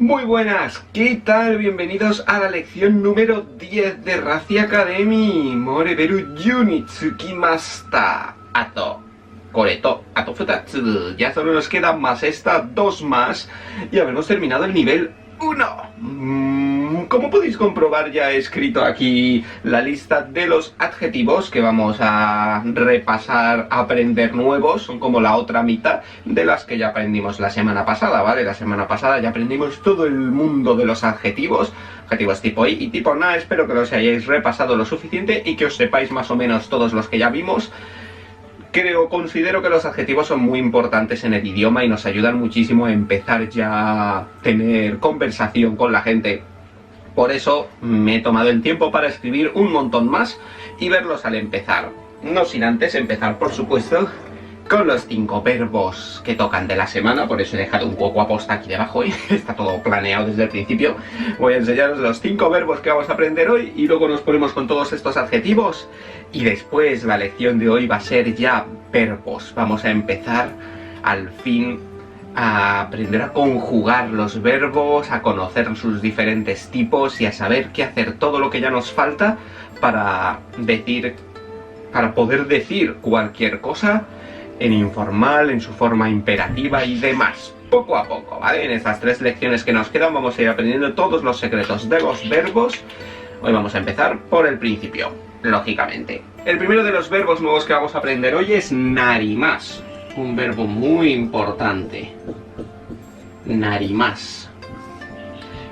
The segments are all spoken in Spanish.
Muy buenas, ¿qué tal? Bienvenidos a la lección número 10 de Razi Academy. Moreberu Junitsukimasta. Ato, Koreto, Ato Futatsu. Ya solo nos quedan más estas dos más y habremos terminado el nivel 1. Como podéis comprobar, ya he escrito aquí la lista de los adjetivos que vamos a repasar, a aprender nuevos. Son como la otra mitad de las que ya aprendimos la semana pasada, ¿vale? La semana pasada ya aprendimos todo el mundo de los adjetivos. Adjetivos tipo I y tipo na. Espero que los hayáis repasado lo suficiente y que os sepáis más o menos todos los que ya vimos. Considero que los adjetivos son muy importantes en el idioma y nos ayudan muchísimo a empezar ya a tener conversación con la gente. Por eso me he tomado el tiempo para escribir un montón más y verlos al empezar. No sin antes empezar, por supuesto, con los 5 verbos que tocan de la semana. Por eso he dejado un poco aposta aquí debajo y está todo planeado desde el principio. Voy a enseñaros los 5 verbos que vamos a aprender hoy y luego nos ponemos con todos estos adjetivos. Y después la lección de hoy va a ser ya verbos. Vamos a empezar al fin a aprender a conjugar los verbos, a conocer sus diferentes tipos y a saber qué hacer, todo lo que ya nos falta para poder decir cualquier cosa en informal, en su forma imperativa y demás. Poco a poco, ¿vale? En estas 3 lecciones que nos quedan vamos a ir aprendiendo todos los secretos de los verbos. Hoy vamos a empezar por el principio, lógicamente. El primero de los verbos nuevos que vamos a aprender hoy es narimas. Un verbo muy importante. Narimas.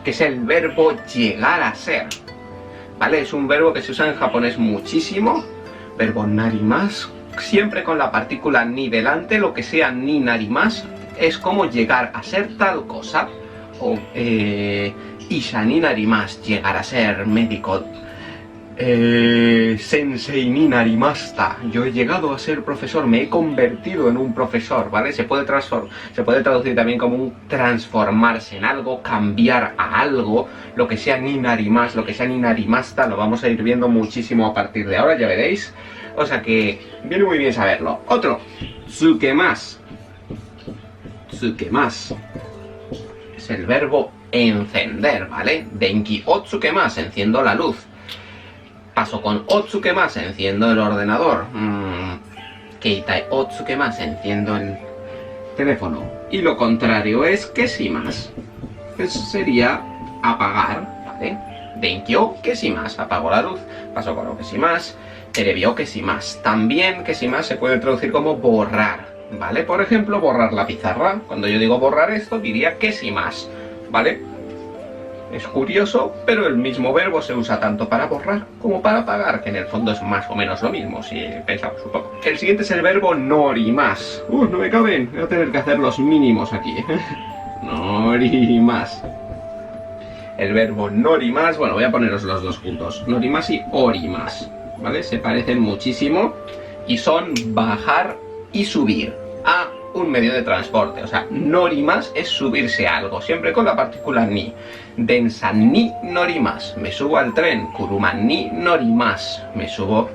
Que es el verbo llegar a ser. ¿Vale? Es un verbo que se usa en japonés muchísimo. Verbo narimas. Siempre con la partícula ni delante, lo que sea ni narimas, es como llegar a ser tal cosa. O isha ni narimas, llegar a ser médico. Sensei ni narimasta. Yo he llegado a ser profesor, me he convertido en un profesor, ¿vale? Se puede traducir también como un transformarse en algo, cambiar a algo. Lo que sea ni narimas, lo que sea ni narimasta, lo vamos a ir viendo muchísimo a partir de ahora, ya veréis. O sea que viene muy bien saberlo. Otro, tsukemas. Tsukemas es el verbo encender, ¿vale? Denki o tsukemas, enciendo la luz. Paso con otsukemas, enciendo el ordenador. Keitai otsukemas, enciendo el teléfono. Y lo contrario es kesimas. Eso sería apagar, ¿vale? Denki o kesimas, apago la luz. Paso con o kesimas. Terebi o kesimas. También kesimas se puede traducir como borrar, ¿vale? Por ejemplo, borrar la pizarra. Cuando yo digo borrar esto, diría kesimas, ¿vale? Es curioso, pero el mismo verbo se usa tanto para borrar como para apagar, que en el fondo es más o menos lo mismo, si pensamos un poco. El siguiente es el verbo norimas. No me caben, voy a tener que hacer los mínimos aquí. Norimas. El verbo norimas, bueno, voy a poneros los dos juntos. Norimas y orimas, ¿vale? Se parecen muchísimo y son bajar y subir a un medio de transporte. O sea, norimas es subirse a algo, siempre con la partícula ni. Densa ni norimas, me subo al tren. Kuruma ni norimas, me subo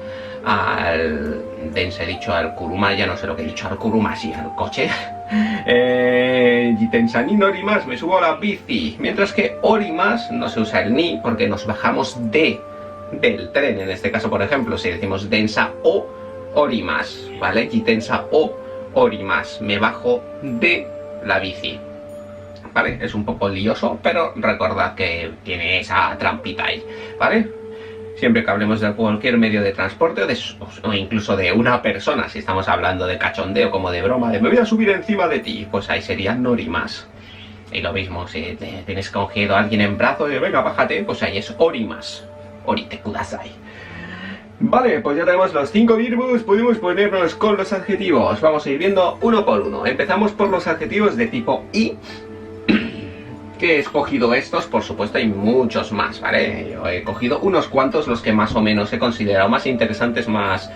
al... Densa he dicho al kuruma, ya no sé lo que he dicho al kuruma, sí, al coche. Densa ni norimas, me subo a la bici. Mientras que orimas no se usa el ni porque nos bajamos del tren. En este caso, por ejemplo, si decimos densa o orimas, ¿vale? Jitensa o orimas, me bajo de la bici, ¿vale? Es un poco lioso, pero recordad que tiene esa trampita ahí, ¿vale? Siempre que hablemos de cualquier medio de transporte o incluso de una persona, si estamos hablando de cachondeo como de broma, de me voy a subir encima de ti, pues ahí sería norimas. Y lo mismo, si tienes cogido a alguien en brazos y venga, bájate, pues ahí es orimas. Orite kudasai. Vale, pues ya tenemos los 5 verbos, podemos ponernos con los adjetivos. Vamos a ir viendo uno por uno. Empezamos por los adjetivos de tipo I, que he escogido estos, por supuesto hay muchos más, ¿vale? Yo he cogido unos cuantos, los que más o menos he considerado más interesantes, más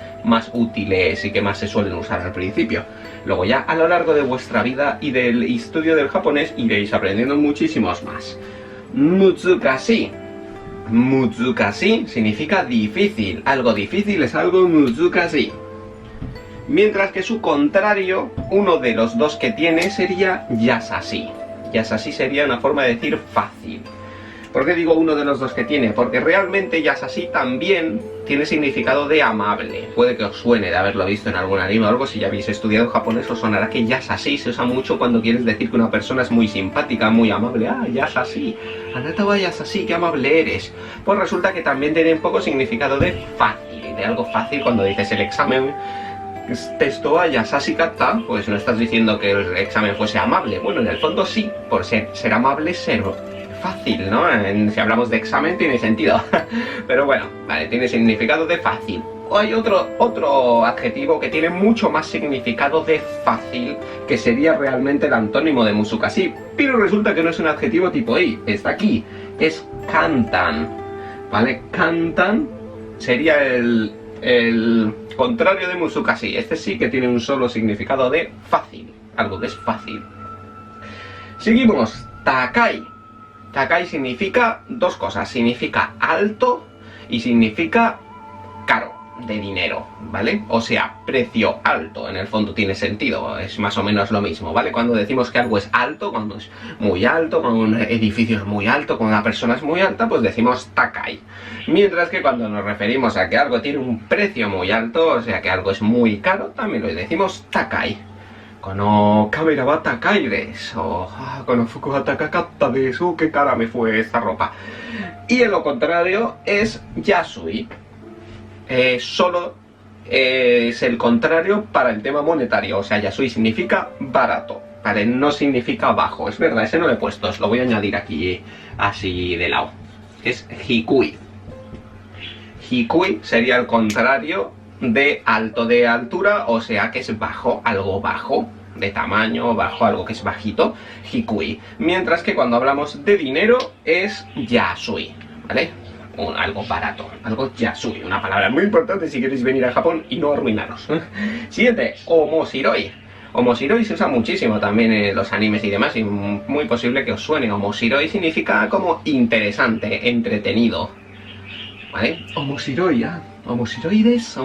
útiles y que más se suelen usar al principio. Luego ya a lo largo de vuestra vida y del estudio del japonés iréis aprendiendo muchísimos más. Mutsukashii. Mutsukashii significa difícil, algo difícil es algo mutsukashii. Mientras que su contrario, uno de los dos que tiene, sería yasashi. Yasashi sería una forma de decir fácil. ¿Por qué digo uno de los dos que tiene? Porque realmente Yasashi también tiene significado de amable. Puede que os suene de haberlo visto en algún anime o algo. Si ya habéis estudiado japonés os sonará que Yasashi se usa mucho cuando quieres decir que una persona es muy simpática, muy amable. Ah, Yasashi, anata wa Yasashi, qué amable eres. Pues resulta que también tiene un poco significado de fácil, de algo fácil. Cuando dices el examen testo a Yasashi katta, pues no estás diciendo que el examen fuese amable. Bueno, en el fondo sí, por ser amable, ser fácil, ¿no? Si hablamos de examen tiene sentido. Pero bueno, vale, tiene significado de fácil. O hay otro adjetivo que tiene mucho más significado de fácil, que sería realmente el antónimo de musukashi. Pero resulta que no es un adjetivo tipo i, está aquí. Es kantan, ¿vale? Kantan sería el contrario de musukashi. Este sí que tiene un solo significado de fácil, algo que es fácil. Seguimos, takai. Takai significa dos cosas, significa alto y significa caro, de dinero, ¿vale? O sea, precio alto, en el fondo tiene sentido, es más o menos lo mismo, ¿vale? Cuando decimos que algo es alto, cuando es muy alto, cuando un edificio es muy alto, cuando una persona es muy alta, pues decimos takai. Mientras que cuando nos referimos a que algo tiene un precio muy alto, o sea que algo es muy caro, también lo decimos takai. Kono kamera wa takai desu, o kono fuku wa takakatta desu, qué cara me fue esta ropa. Y en lo contrario es yasui. Solo es el contrario para el tema monetario, o sea, yasui significa barato, ¿vale? No significa bajo, es verdad, ese no lo he puesto, os lo voy a añadir aquí así de lado. Es hikui. Hikui sería el contrario de alto, de altura, o sea que es bajo, algo bajo, de tamaño, bajo, algo que es bajito, hikui. Mientras que cuando hablamos de dinero es yasui, ¿vale? Algo barato, algo yasui, una palabra muy importante si queréis venir a Japón y no arruinaros. Siguiente, omoshiroi. Omoshiroi se usa muchísimo también en los animes y demás, y muy posible que os suene. Omoshiroi significa como interesante, entretenido, ¿vale? Omoshiroi, omoshiroides,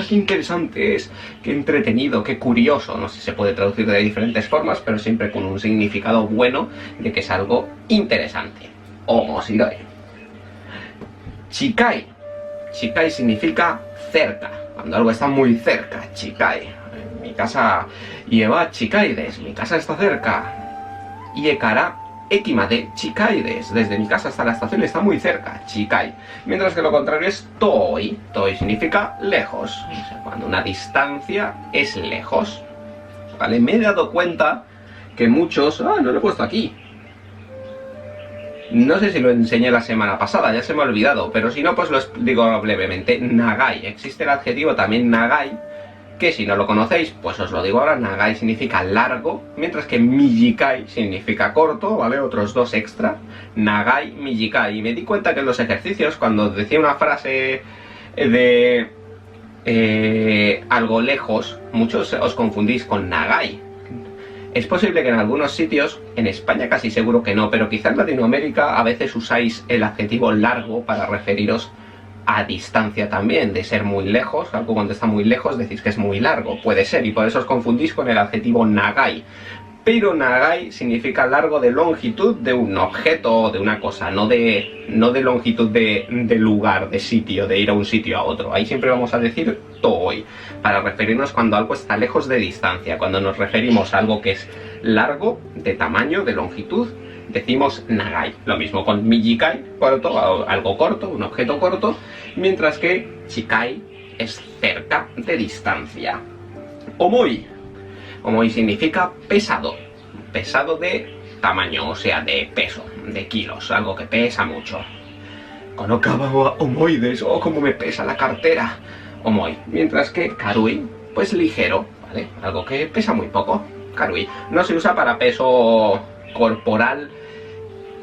qué interesante es, qué entretenido, qué curioso. No sé si se puede traducir de diferentes formas, pero siempre con un significado bueno de que es algo interesante. Omoshiroi. Chikai. Chikai significa cerca, cuando algo está muy cerca, chikai. Mi casa lleva chikaides, mi casa está cerca. Iekara ekimade chikaides, desde mi casa hasta la estación está muy cerca, chikai. Mientras que lo contrario es toi. Toi significa lejos, o sea, cuando una distancia es lejos, ¿vale? Me he dado cuenta que muchos... no lo he puesto aquí. No sé si lo enseñé la semana pasada, ya se me ha olvidado, pero si no, pues lo digo brevemente. Nagai, existe el adjetivo también nagai, que si no lo conocéis, pues os lo digo ahora. Nagai significa largo, mientras que mijikai significa corto, ¿vale? Otros dos extra, nagai, mijikai. Y me di cuenta que en los ejercicios, cuando decía una frase de algo lejos, muchos os confundís con nagai. Es posible que en algunos sitios, en España casi seguro que no, pero quizá en Latinoamérica a veces usáis el adjetivo largo para referiros a distancia también, de ser muy lejos. Algo cuando está muy lejos decís que es muy largo, puede ser, y por eso os confundís con el adjetivo nagai. Pero nagai significa largo de longitud de un objeto o de una cosa, no de longitud de lugar, de sitio, de ir a un sitio a otro. Ahí siempre vamos a decir toi, para referirnos cuando algo está lejos de distancia. Cuando nos referimos a algo que es largo, de tamaño, de longitud, decimos nagai. Lo mismo con mijikai, corto, algo corto, un objeto corto, mientras que chikai es cerca, de distancia. Omoi. Omoi significa pesado, pesado de tamaño, o sea, de peso, de kilos, algo que pesa mucho. Konokawa wa omoi desu, como me pesa la cartera. Omoi, mientras que karui, pues ligero, ¿vale? Algo que pesa muy poco, karui. No se usa para peso corporal.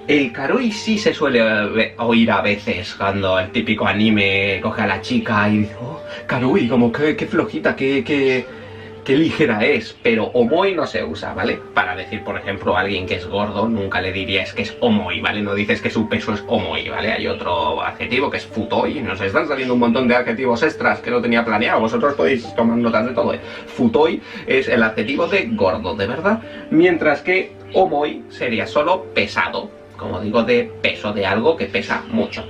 El karui sí se suele oír a veces cuando el típico anime coge a la chica y dice, oh, karui, como que flojita, qué ligera es, pero omoi no se usa, ¿vale? Para decir, por ejemplo, a alguien que es gordo, nunca le dirías que es omoi, ¿vale? No dices que su peso es omoi, ¿vale? Hay otro adjetivo que es futoi. Nos están saliendo un montón de adjetivos extras que no tenía planeado, vosotros podéis tomar notas de todo, ¿eh? Futoi es el adjetivo de gordo, de verdad, mientras que Omoi sería solo pesado, como digo, de peso, de algo que pesa mucho.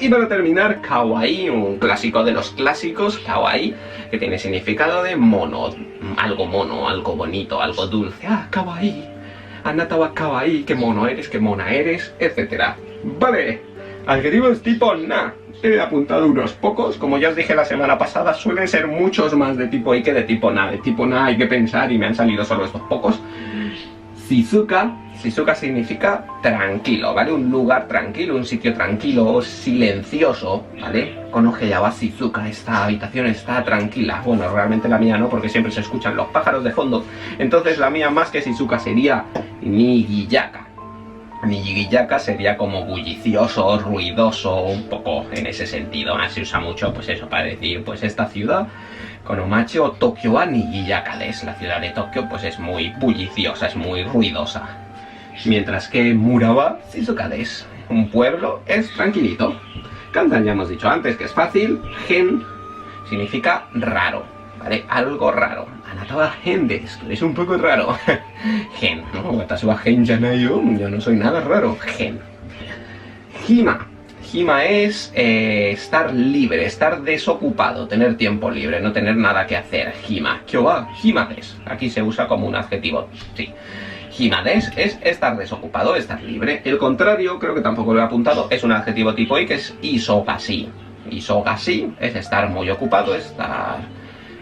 Y para terminar, kawaii, un clásico de los clásicos, kawaii, que tiene significado de mono, algo bonito, algo dulce. Ah, kawaii, anata wa kawaii, qué mono eres, qué mona eres, etc. Vale, adjetivos tipo na. He apuntado unos pocos, como ya os dije la semana pasada, suelen ser muchos más de tipo i que de tipo na. De tipo na hay que pensar y me han salido solo estos pocos. Shizuka. Shizuka significa tranquilo, ¿vale? Un lugar tranquilo, un sitio tranquilo, silencioso, ¿vale? Konohe ya wa Shizuka, esta habitación está tranquila. Bueno, realmente la mía no, porque siempre se escuchan los pájaros de fondo. Entonces la mía más que Shizuka sería Nigiyaka. Nigiyaka sería como bullicioso, ruidoso, un poco en ese sentido. Se usa mucho, pues eso, para decir, pues esta ciudad, Konomachi o Tokio wa Nigiyaka des. La ciudad de Tokio, pues es muy bulliciosa, es muy ruidosa. Mientras que Murawa Shizuka des, un pueblo, es tranquilito. Kantan ya hemos dicho antes que es fácil. Gen significa raro, ¿vale? Algo raro. Anata wa gen desu, tú eres un poco raro. Gen, ¿no? Watashi wa gen janai yo, yo no soy nada raro. Gen. Hima. Hima es estar libre, estar desocupado, tener tiempo libre, no tener nada que hacer. Hima. Kyou wa hima desu. Aquí se usa como un adjetivo, sí. Hima desu es estar desocupado, estar libre. El contrario, creo que tampoco lo he apuntado, es un adjetivo tipo i que es isogashi. Isogashi es estar muy ocupado, estar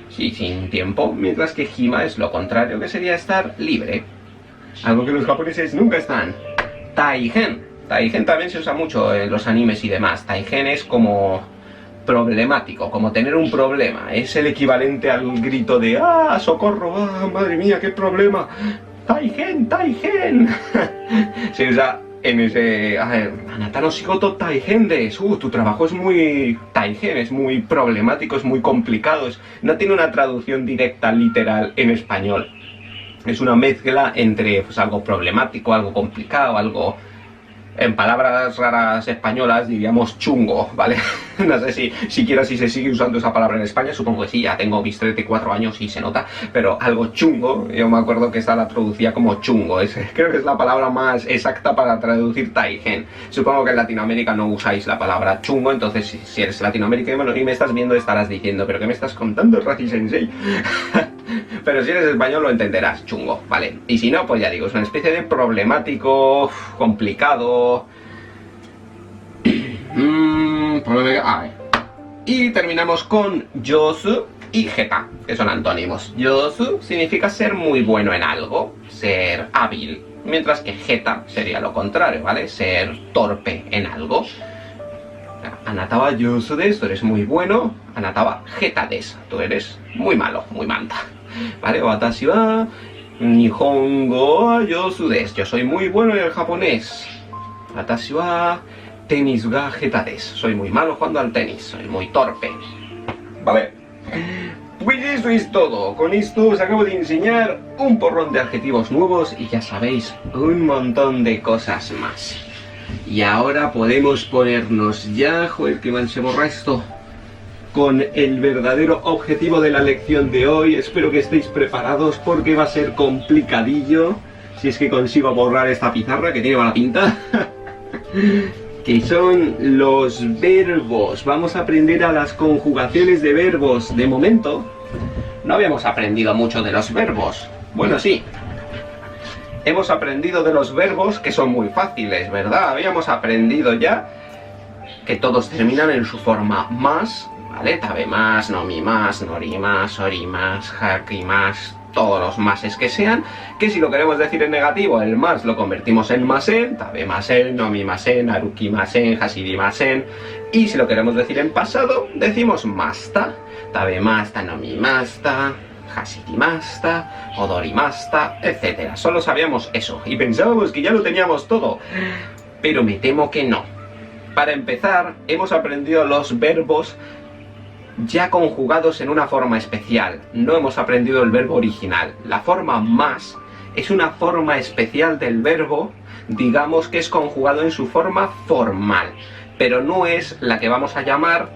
sin tiempo, mientras que hima es lo contrario, que sería estar libre. Algo que los japoneses nunca están. Taigen. Taigen también se usa mucho en los animes y demás. Taigen es como problemático, como tener un problema. Es el equivalente al grito de ¡ah, socorro! ¡Ah, madre mía, qué problema! ¡Taigen, Taigen! Se usa en ese... Anata no shigoto taigen desu. Tu trabajo es muy... Taigen, es muy problemático, es muy complicado. No tiene una traducción directa, literal, en español. Es una mezcla entre pues, algo problemático, algo complicado, algo... En palabras raras españolas diríamos chungo, ¿vale? No sé si siquiera si se sigue usando esa palabra en España, supongo que sí, ya tengo mis 34 años y se nota, pero algo chungo, yo me acuerdo que esta la traducía como chungo, creo que es la palabra más exacta para traducir taigen. Supongo que en Latinoamérica no usáis la palabra chungo, entonces si eres latinoamericano y me estás viendo estarás diciendo, ¿pero qué me estás contando, Raji Sensei? Pero si eres español lo entenderás, chungo, ¿vale? Y si no, pues ya digo, es una especie de problemático, complicado... Y terminamos con yosu y geta, que son antónimos. Yosu significa ser muy bueno en algo, ser hábil, mientras que geta sería lo contrario, ¿vale? Ser torpe en algo. Anata wa yosu desu, tú eres muy bueno. Anata wa geta desu, tú eres muy malo, muy manta. ¿Vale? Watashi wa nihongo wa yosu desu, yo soy muy bueno en el japonés. Watashi wa tenis ga geta desu, soy muy malo jugando al tenis, soy muy torpe. Vale. Pues eso es todo. Con esto os acabo de enseñar un porrón de adjetivos nuevos y ya sabéis, un montón de cosas más. Y ahora podemos ponernos ya, joder, que mal se borra esto, con el verdadero objetivo de la lección de hoy. Espero que estéis preparados porque va a ser complicadillo, si es que consigo borrar esta pizarra que tiene mala pinta. Que son los verbos. Vamos a aprender a las conjugaciones de verbos. De momento, no habíamos aprendido mucho de los verbos. Bueno, sí. Hemos aprendido de los verbos que son muy fáciles, ¿verdad? Habíamos aprendido ya que todos terminan en su forma más, ¿vale? Tabemas, nomimas, norimas, orimas, hakimas, todos los mases que sean, que si lo queremos decir en negativo, el más lo convertimos en masen, tabemasen, nomimasen, arukimasen, hashirimasen, y si lo queremos decir en pasado, decimos masta, tabemasta, nomimasta, hashirimasta, odorimasta, etc. Solo sabíamos eso y pensábamos que ya lo teníamos todo, pero me temo que no. Para empezar, hemos aprendido los verbos ya conjugados en una forma especial. No hemos aprendido el verbo original. La forma más es una forma especial del verbo, digamos que es conjugado en su forma formal, pero no es la que vamos a llamar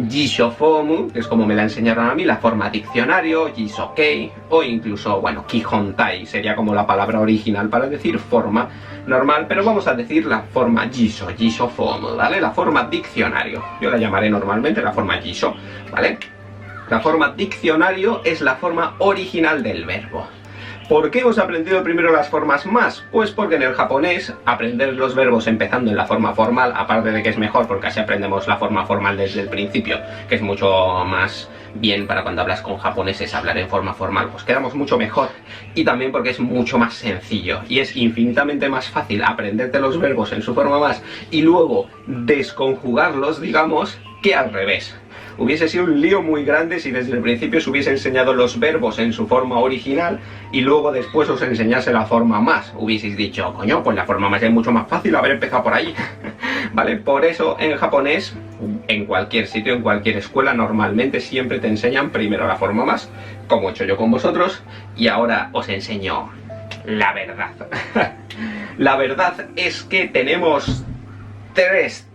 Jishofomu, que es como me la enseñaron a mí, la forma diccionario, Jisokei, o incluso, bueno, Kihontai, sería como la palabra original para decir forma normal, pero vamos a decir la forma Jishofomu, ¿vale? La forma diccionario, yo la llamaré normalmente la forma Jisho, ¿vale? La forma diccionario es la forma original del verbo. ¿Por qué hemos aprendido primero las formas más? Pues porque en el japonés aprender los verbos empezando en la forma formal, aparte de que es mejor porque así aprendemos la forma formal desde el principio, que es mucho más bien para cuando hablas con japoneses hablar en forma formal, pues quedamos mucho mejor. Y también porque es mucho más sencillo y es infinitamente más fácil aprenderte los verbos en su forma más y luego desconjugarlos, digamos, que al revés. Hubiese sido un lío muy grande si desde el principio se hubiese enseñado los verbos en su forma original y luego después os enseñase la forma más. Hubieseis dicho, coño, pues la forma más es mucho más fácil haber empezado por ahí. ¿Vale? Por eso en japonés, en cualquier sitio, en cualquier escuela, normalmente siempre te enseñan primero la forma más, como he hecho yo con vosotros, y ahora os enseño la verdad. La verdad es que tenemos tres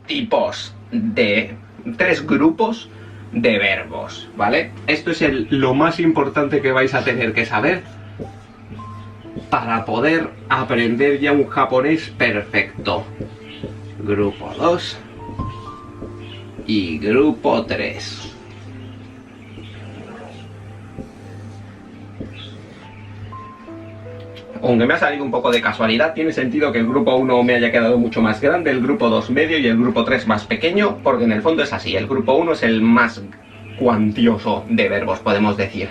grupos de verbos, ¿vale? Esto es lo más importante que vais a tener que saber para poder aprender ya un japonés perfecto. Grupo 2 y grupo 3. Aunque me ha salido un poco de casualidad, tiene sentido que el grupo 1 me haya quedado mucho más grande, el grupo 2 medio y el grupo 3 más pequeño, porque en el fondo es así, el grupo 1 es el más cuantioso de verbos, podemos decir,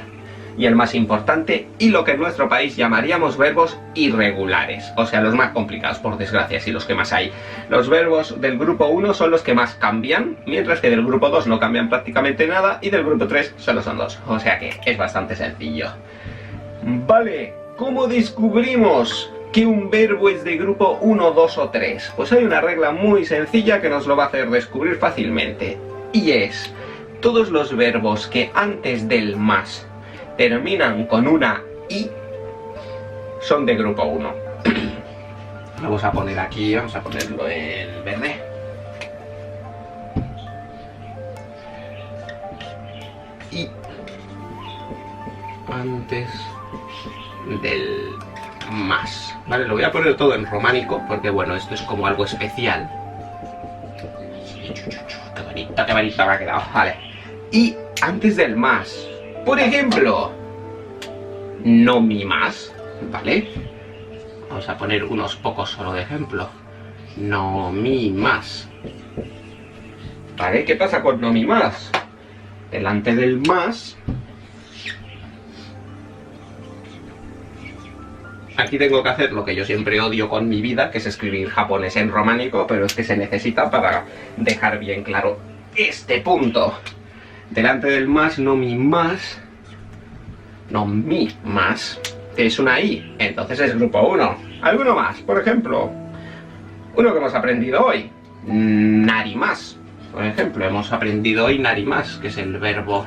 y el más importante, y lo que en nuestro país llamaríamos verbos irregulares, o sea, los más complicados, por desgracia, y los que más hay. Los verbos del grupo 1 son los que más cambian, mientras que del grupo 2 no cambian prácticamente nada, y del grupo 3 solo son 2, o sea que es bastante sencillo. Vale. ¿Cómo descubrimos que un verbo es de grupo 1, 2 o 3? Pues hay una regla muy sencilla que nos lo va a hacer descubrir fácilmente. Y es, todos los verbos que antes del más terminan con una i son de grupo 1. Vamos a poner aquí, vamos a ponerlo en verde. Y antes del más, ¿vale? Lo voy a poner todo en románico porque, bueno, esto es como algo especial. Qué bonito me ha quedado, vale. Y antes del más, por ejemplo, no mi más, ¿vale? Vamos a poner unos pocos solo de ejemplo. No mi más, ¿vale? ¿Qué pasa con no mi más? Delante del más, aquí tengo que hacer lo que yo siempre odio con mi vida, que es escribir japonés en románico, pero es que se necesita para dejar bien claro este punto. Delante del más, no mi más, que es una i, entonces es grupo 1. ¿Alguno más? Por ejemplo, uno que hemos aprendido hoy, narimas. Por ejemplo, hemos aprendido hoy narimas, que es el verbo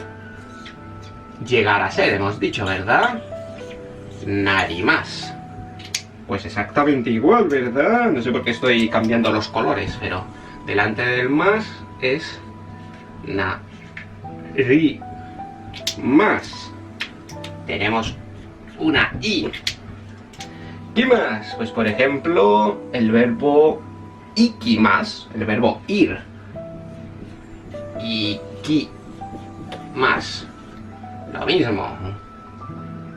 llegar a ser, hemos dicho, ¿verdad? Narimas. Pues exactamente igual, ¿verdad? No sé por qué estoy cambiando los colores, pero delante del más es narimas. Tenemos una i. ¿Qué más? Pues por ejemplo, el verbo ikimas, el verbo ir. Ikimas. Lo mismo.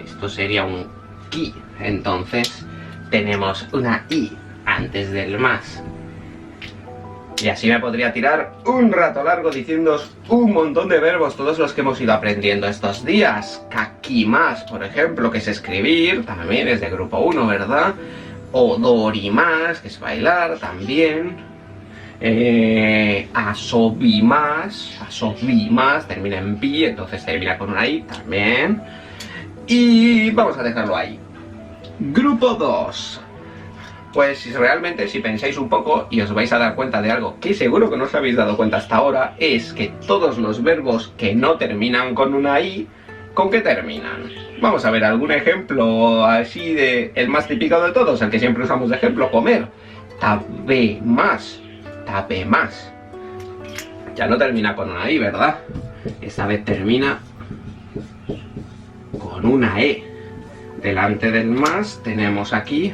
Esto sería un ki. Entonces tenemos una i antes del más. Y así me podría tirar un rato largo diciéndoos un montón de verbos, todos los que hemos ido aprendiendo estos días. Kakimas, por ejemplo, que es escribir, también es de grupo 1, ¿verdad? O dorimas, que es bailar, también. Asobimas, termina en pi, entonces termina con una i también. Y vamos a dejarlo ahí. Grupo 2. Pues realmente, si pensáis un poco y os vais a dar cuenta de algo que seguro que no os habéis dado cuenta hasta ahora, es que todos los verbos que no terminan con una i, ¿con qué terminan? Vamos a ver algún ejemplo así de el más típico de todos, el que siempre usamos de ejemplo, comer. Tabemas. Ya no termina con una I, ¿verdad? Esta vez termina con una E. Delante del más tenemos aquí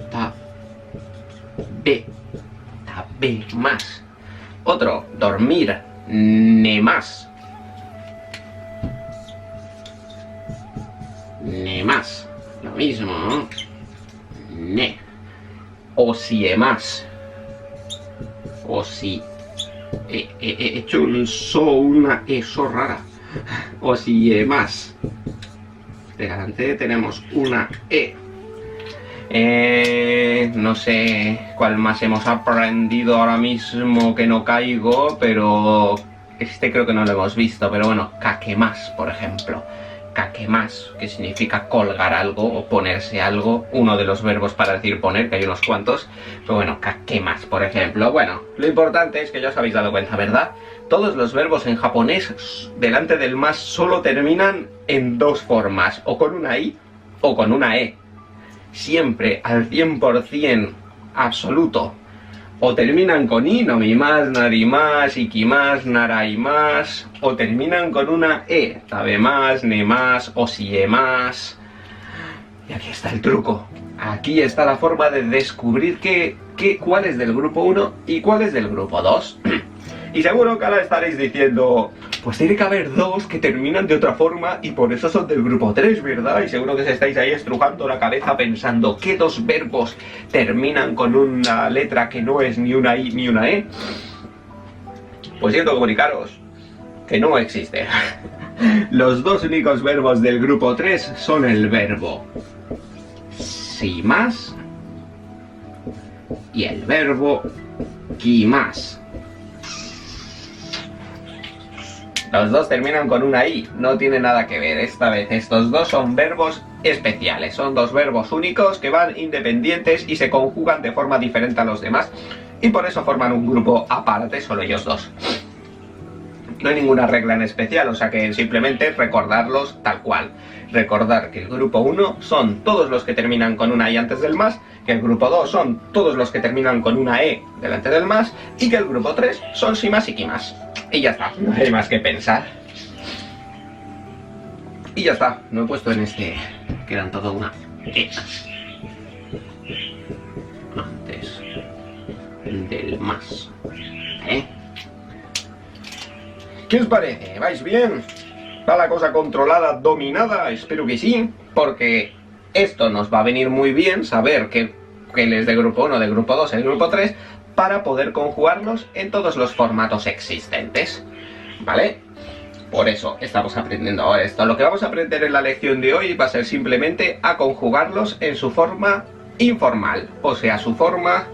ta B. Ta B más. Otro, dormir, ne más. Ne más. Lo mismo, ¿no? Ne. O si e más. O si he hecho una eso rara. O si e más. Delante tenemos una E. No sé cuál más hemos aprendido ahora mismo que no caigo, pero este creo que no lo hemos visto. Pero bueno, kakemas, por ejemplo. Kakemas, que significa colgar algo o ponerse algo. Uno de los verbos para decir poner, que hay unos cuantos. Pero bueno, kakemas, por ejemplo. Bueno, lo importante es que ya os habéis dado cuenta, ¿verdad? Todos los verbos en japonés delante del más solo terminan en dos formas, o con una I o con una E. Siempre al 100% absoluto. O terminan con I, nomimas, narimas, ikimas, naraimas, o terminan con una E, tabemas, nemas, osiemas. Y aquí está el truco. Aquí está la forma de descubrir cuál es del grupo 1 y cuál es del grupo 2. Y seguro que ahora estaréis diciendo, pues tiene que haber dos que terminan de otra forma y por eso son del grupo 3, ¿verdad? Y seguro que os estáis ahí estrujando la cabeza pensando, ¿qué dos verbos terminan con una letra que no es ni una I ni una E? Pues siento comunicaros que no existe. Los dos únicos verbos del grupo 3 son el verbo si más y el verbo ki más. Los dos terminan con una I, no tiene nada que ver. Esta vez estos dos son verbos especiales, son dos verbos únicos que van independientes y se conjugan de forma diferente a los demás y por eso forman un grupo aparte, solo ellos dos. No hay ninguna regla en especial, o sea que simplemente recordarlos tal cual. Recordar que el grupo 1 son todos los que terminan con una I antes del más, que el grupo 2 son todos los que terminan con una E delante del más y que el grupo 3 son si más y ki más. Y ya está, no hay más que pensar. Y ya está, no he puesto en este, que eran todo una E. Antes del más. ¿Qué os parece? ¿Vais bien? ¿Va la cosa controlada, dominada? Espero que sí, porque esto nos va a venir muy bien saber que él es de grupo 1, de grupo 2, el grupo 3, para poder conjugarlos en todos los formatos existentes, ¿vale? Por eso estamos aprendiendo ahora esto. Lo que vamos a aprender en la lección de hoy va a ser simplemente a conjugarlos en su forma informal, o sea, su forma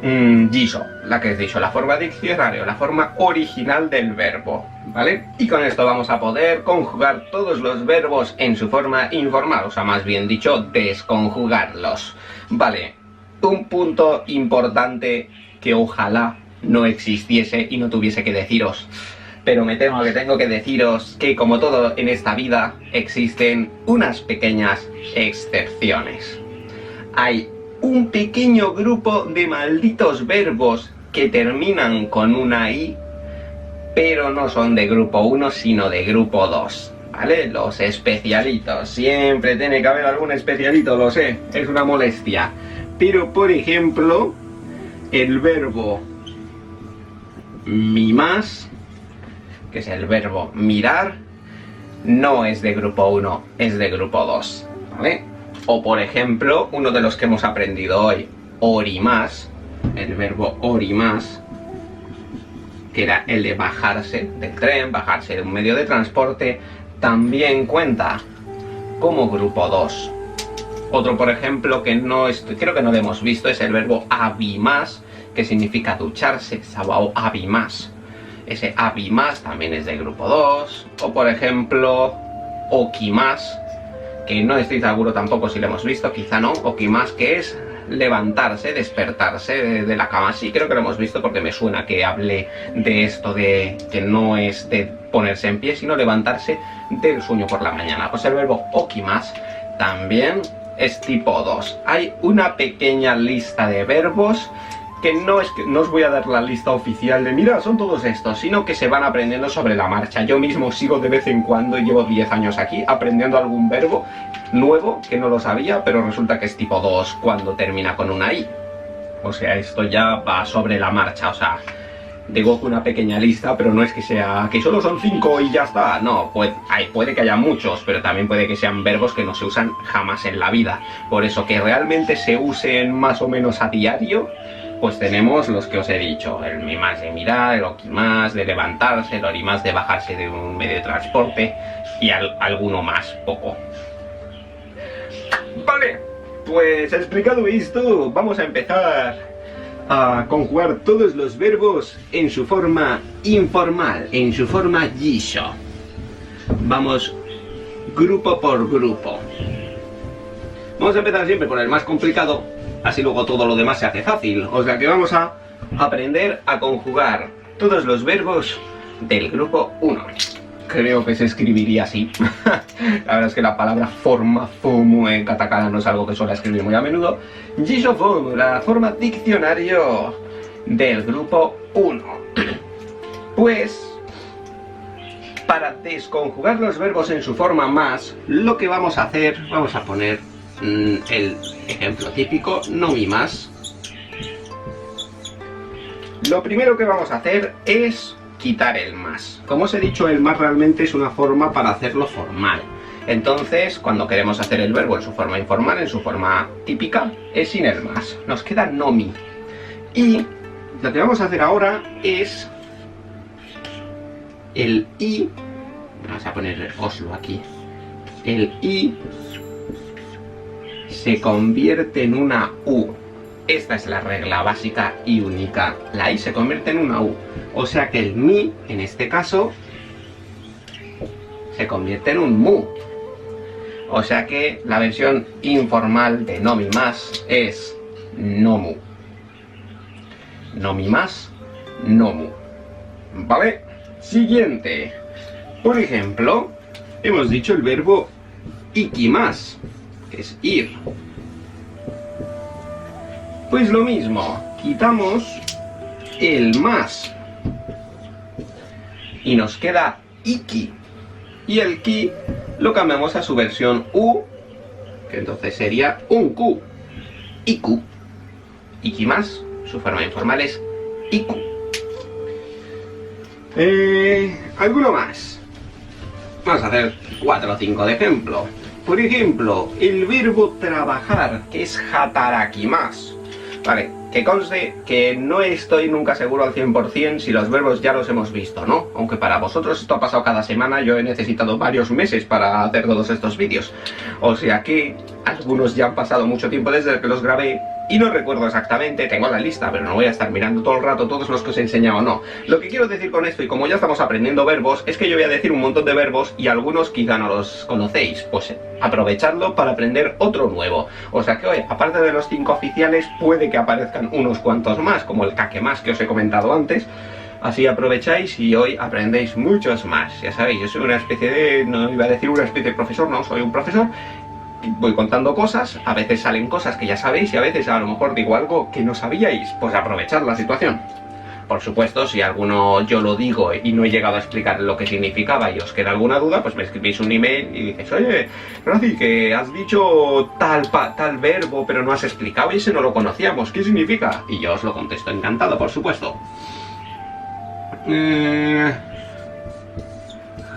Jisho, la que es dicho, la forma diccionario, la forma original del verbo, ¿vale? Y con esto vamos a poder conjugar todos los verbos en su forma informal, o sea, más bien dicho, desconjugarlos, ¿vale? Un punto importante que ojalá no existiese y no tuviese que deciros, pero me temo que tengo que deciros que, como todo en esta vida, existen unas pequeñas excepciones. Hay un pequeño grupo de malditos verbos que terminan con una I, pero no son de grupo 1, sino de grupo 2, ¿vale? Los especialitos. Siempre tiene que haber algún especialito, lo sé, es una molestia. Pero, por ejemplo, el verbo mimas, que es el verbo mirar, no es de grupo 1, es de grupo 2, ¿vale? O por ejemplo, uno de los que hemos aprendido hoy, orimas, el verbo orimas, que era el de bajarse del tren, bajarse de un medio de transporte, también cuenta como grupo 2. Otro, por ejemplo, que creo que no lo hemos visto, es el verbo abimas, que significa ducharse, sabao abimas. Ese abimas también es de grupo 2. O por ejemplo, okimas, que no estoy seguro tampoco si lo hemos visto, quizá no, okimas, que es levantarse, despertarse de la cama. Sí, creo que lo hemos visto porque me suena que hable de esto de que no es de ponerse en pie, sino levantarse del sueño por la mañana. Pues el verbo okimas también es tipo 2. Hay una pequeña lista de verbos que no os voy a dar la lista oficial de mira, son todos estos, sino que se van aprendiendo sobre la marcha. Yo mismo sigo de vez en cuando, y llevo 10 años aquí, aprendiendo algún verbo nuevo que no lo sabía, pero resulta que es tipo 2 cuando termina con una I. O sea, esto ya va sobre la marcha, o sea, digo que una pequeña lista, pero no es que sea que solo son 5 y ya está. No, puede que haya muchos, pero también puede que sean verbos que no se usan jamás en la vida. Por eso que realmente se usen más o menos a diario, pues tenemos los que os he dicho, el mi más de mirar, el oki más de levantarse, el ori más de bajarse de un medio de transporte y alguno más, poco. Vale, pues explicado esto, vamos a empezar a conjugar todos los verbos en su forma informal, en su forma jisho. Vamos grupo por grupo. Vamos a empezar siempre por el más complicado, así luego todo lo demás se hace fácil. O sea que vamos a aprender a conjugar todos los verbos del grupo 1. Creo que se escribiría así. La verdad es que la palabra forma fumu en katakana no es algo que suele escribir muy a menudo. Jisho fumu, la forma diccionario del grupo 1. Pues, para desconjugar los verbos en su forma más, lo que vamos a hacer, vamos a poner el ejemplo típico, no mi más. Lo primero que vamos a hacer es quitar el más. Como os he dicho, el más realmente es una forma para hacerlo formal. Entonces, cuando queremos hacer el verbo en su forma informal, en su forma típica, es sin el más. Nos queda nomi. Y lo que vamos a hacer ahora es el i. Vamos a poner oslo aquí. El i se convierte en una u. Esta es la regla básica y única. La i se convierte en una u. O sea que el mi, en este caso, se convierte en un mu. O sea que la versión informal de no mi más es nomu. No mi más, nomu. ¿Vale? Siguiente. Por ejemplo, hemos dicho el verbo ikimas, que es ir. Pues lo mismo, quitamos el más y nos queda iki. Y el ki lo cambiamos a su versión u, que entonces sería un ku. Iku. Ikimas, su forma informal es iku. ¿Alguno más? Vamos a hacer 4 o 5 de ejemplo. Por ejemplo, el verbo trabajar, que es hatarakimasu. Vale, que conste que no estoy nunca seguro al 100% si los verbos ya los hemos visto, ¿no? Aunque para vosotros esto ha pasado cada semana, yo he necesitado varios meses para hacer todos estos vídeos. O sea que algunos ya han pasado mucho tiempo desde que los grabé y no recuerdo exactamente, tengo la lista, pero no voy a estar mirando todo el rato todos los que os he enseñado o no. Lo que quiero decir con esto, y como ya estamos aprendiendo verbos, es que yo voy a decir un montón de verbos y algunos quizá no los conocéis. Pues aprovechadlo para aprender otro nuevo. O sea que hoy, aparte de los 5 oficiales, puede que aparezcan unos cuantos más, como el kakemas que os he comentado antes. Así aprovecháis y hoy aprendéis muchos más. Ya sabéis, yo soy una especie de, no iba a decir una especie de profesor, no, soy un profesor. Voy contando cosas, a veces salen cosas que ya sabéis y a veces a lo mejor digo algo que no sabíais. Pues aprovechad la situación. Por supuesto, si alguno yo lo digo y no he llegado a explicar lo que significaba y os queda alguna duda, pues me escribís un email y dices, oye, Razi, que has dicho tal verbo, pero no has explicado y ese no lo conocíamos, ¿qué significa? Y yo os lo contesto encantado, por supuesto.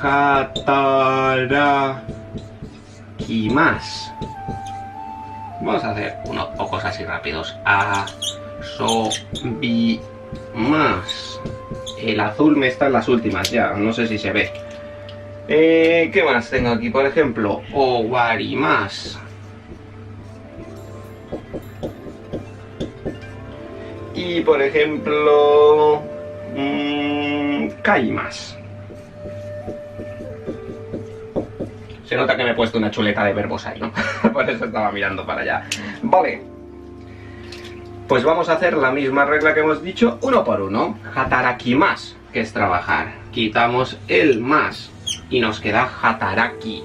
Hatarakimasu. Vamos a hacer unos pocos así rápidos. Más. El azul me está en las últimas ya, no sé si se ve. ¿Qué más tengo aquí? Por ejemplo, owarimasu. Y por ejemplo, kaimasu. Se nota que me he puesto una chuleta de verbos ahí, ¿no? Por eso estaba mirando para allá. Vale. Pues vamos a hacer la misma regla que hemos dicho, uno por uno. Hatarakimasu, que es trabajar. Quitamos el más y nos queda hataraki.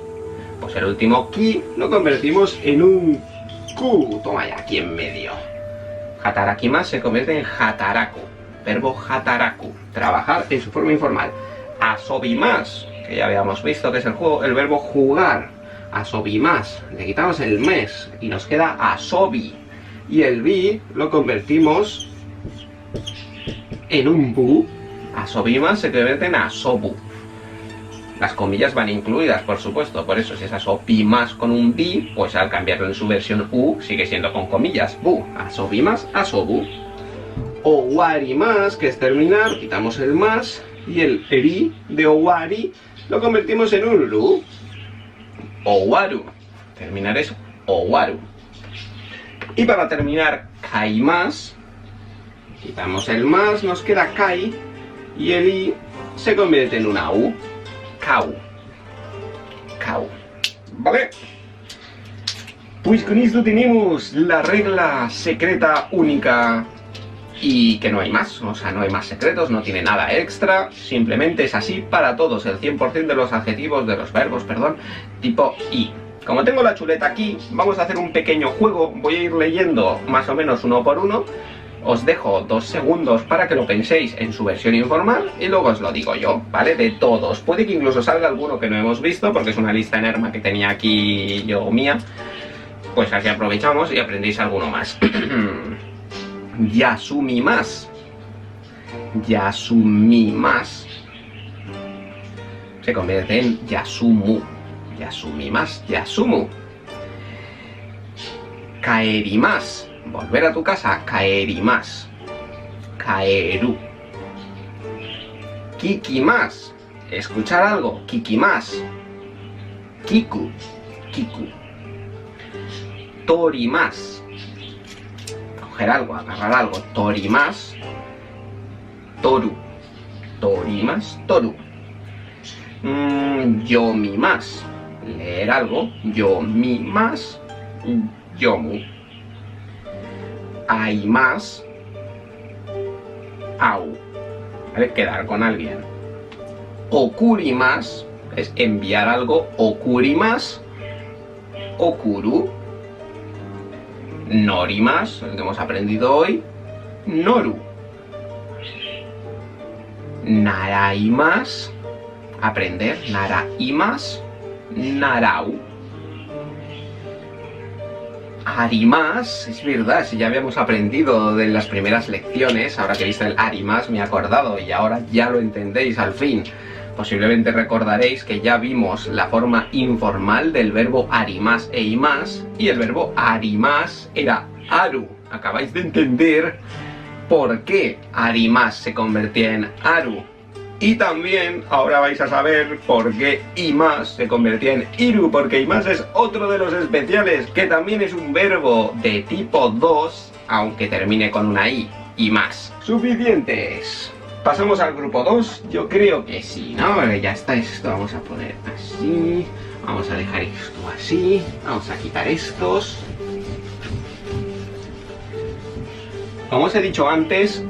Pues el último ki lo convertimos en un ku. Toma ya, aquí en medio. Hatarakimasu se convierte en hataraku. Verbo hataraku, trabajar en su forma informal. Asobimasu, que ya habíamos visto que es el verbo jugar. Asobimasu, le quitamos el mes y nos queda asobi. Y el bi lo convertimos en un bu. Asobimasu se convierte en asobu. Las comillas van incluidas, por supuesto, por eso si es asobimasu con un bi, pues al cambiarlo en su versión u, sigue siendo con comillas, bu. Asobimasu, asobu. Owarimasu, que es terminar, quitamos el más, y el ri de owari lo convertimos en un ru. Owaru, terminar es owaru. Y para terminar, kaimasu, quitamos el más, nos queda kai, y el i se convierte en una u. Kau. Kau. ¿Vale? Pues con esto tenemos la regla secreta única y que no hay más, o sea, no hay más secretos, no tiene nada extra, simplemente es así para todos, el 100% de los adjetivos, de los verbos, perdón, tipo i. Como tengo la chuleta aquí, vamos a hacer un pequeño juego, voy a ir leyendo más o menos uno por uno. Os dejo 2 segundos para que lo penséis en su versión informal y luego os lo digo yo, ¿vale? De todos. Puede que incluso salga alguno que no hemos visto porque es una lista enorme que tenía aquí yo mía. Pues así aprovechamos y aprendéis alguno más. Yasumimasu. Yasumimasu se convierte en yasumu. Yasumimasu, yasumu. Kaerimasu. Volver a tu casa, kaerimasu. Kaeru. Kikimasu. Escuchar algo, kikimasu. Kiku. Kiku. Torimasu. Coger algo, agarrar algo, torimasu. Toru. Torimasu, toru. Yomimasu. Leer algo, yomimasu. Yomu. Aimasu. Au. ¿Vale? Quedar con alguien. Okurimasu es enviar algo. Okurimasu. Okuru. Norimasu, el que hemos aprendido hoy. Noru. Naraimasu. Aprender. Naraimasu. Narau. Arimasu, es verdad, si ya habíamos aprendido de las primeras lecciones, ahora que he visto el arimasu me he acordado y ahora ya lo entendéis al fin. Posiblemente recordaréis que ya vimos la forma informal del verbo arimasu e imasu y el verbo arimasu era aru. Acabáis de entender por qué arimasu se convertía en aru. Y también ahora vais a saber por qué imasu se convertía en iru, porque imasu es otro de los especiales, que también es un verbo de tipo 2, aunque termine con una i, imasu. Suficientes. Pasamos al grupo 2, yo creo que sí, ¿no? Ya está esto, vamos a poner así, vamos a dejar esto así, vamos a quitar estos. Como os he dicho antes,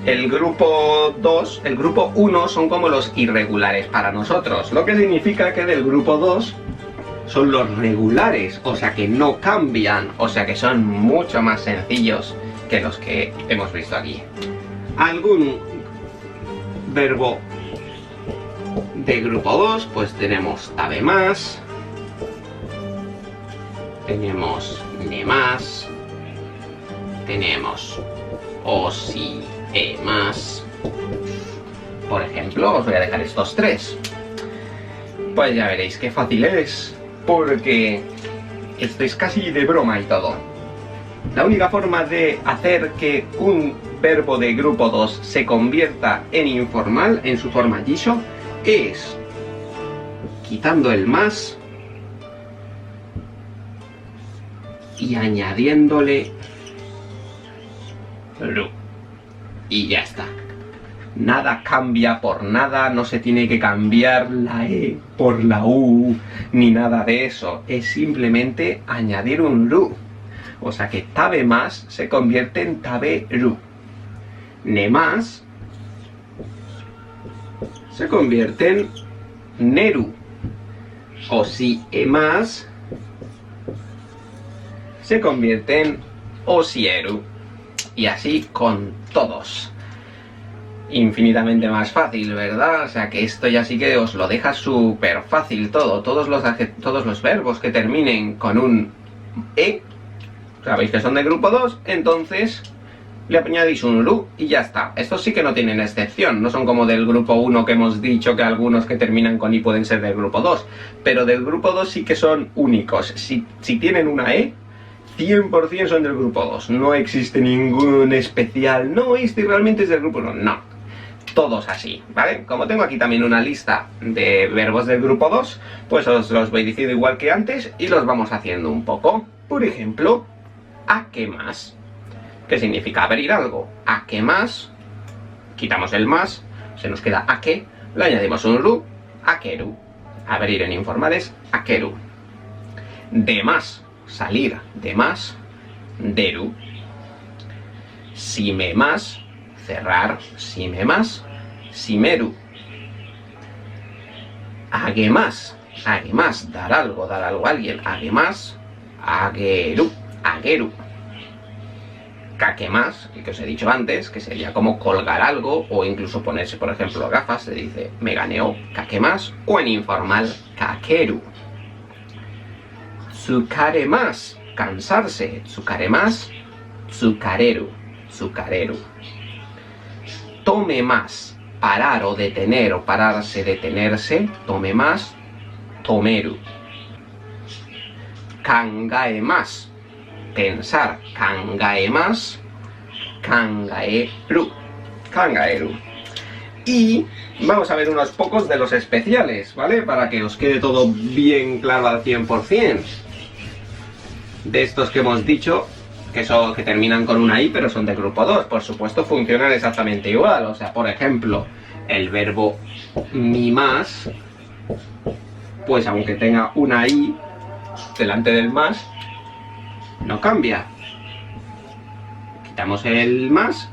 el grupo 2, el grupo 1 son como los irregulares para nosotros, lo que significa que del grupo 2 son los regulares, o sea que no cambian, o sea que son mucho más sencillos que los que hemos visto aquí. Algún verbo de grupo 2, pues tenemos tabemasu, tenemos nemasu, tenemos osiemasu. Por ejemplo, os voy a dejar estos 3. Pues ya veréis qué fácil es, porque esto es casi de broma y todo. La única forma de hacer que un verbo de grupo 2 se convierta en informal, en su forma jisho, es quitando el más y añadiéndole ru. Y ya está. Nada cambia por nada, no se tiene que cambiar la E por la U, ni nada de eso. Es simplemente añadir un ru. O sea que tabemasu se convierte en taberu. Nemasu se convierte en neru. Osiemasu se convierte en osieru. Y así con todos. Infinitamente más fácil, ¿verdad? O sea que esto ya sí que os lo deja súper fácil todo. Todos los verbos que terminen con un e, sabéis que son de grupo 2, entonces le añadís un ru y ya está. Estos sí que no tienen excepción, no son como del grupo 1 que hemos dicho que algunos que terminan con i pueden ser del grupo 2, pero del grupo 2 sí que son únicos. Si tienen una e, 100% son del grupo 2, no existe ningún especial, no, este realmente es del grupo 1, no, todos así, ¿vale? Como tengo aquí también una lista de verbos del grupo 2, pues os los voy diciendo igual que antes y los vamos haciendo un poco. Por ejemplo, ¿a qué más? ¿Qué significa abrir algo? ¿A qué más? Quitamos el más, se nos queda a qué, le añadimos un ru, akeru. Abrir en informales, akeru. De más, salir, de más, deru. Sime más, cerrar, sime más, simeru. Hague más, dar algo a alguien, hague más, ageru, ageru. Caque más, que os he dicho antes, que sería como colgar algo o incluso ponerse, por ejemplo, gafas, se dice me ganeo caque más, o en informal kakeru. Tsukare más, cansarse, tsukare más, tsukareru, tsukareru. Tome más, parar o detener o pararse, detenerse, tome más, tomeru. Kangae más, pensar, kangae más, kangaeru, kangaeru. Y vamos a ver unos pocos de los especiales, ¿vale? Para que os quede todo bien claro al 100%. De estos que hemos dicho, que terminan con una i, pero son de grupo 2, por supuesto funcionan exactamente igual. O sea, por ejemplo, el verbo mimás, pues aunque tenga una i delante del más, no cambia. Quitamos el más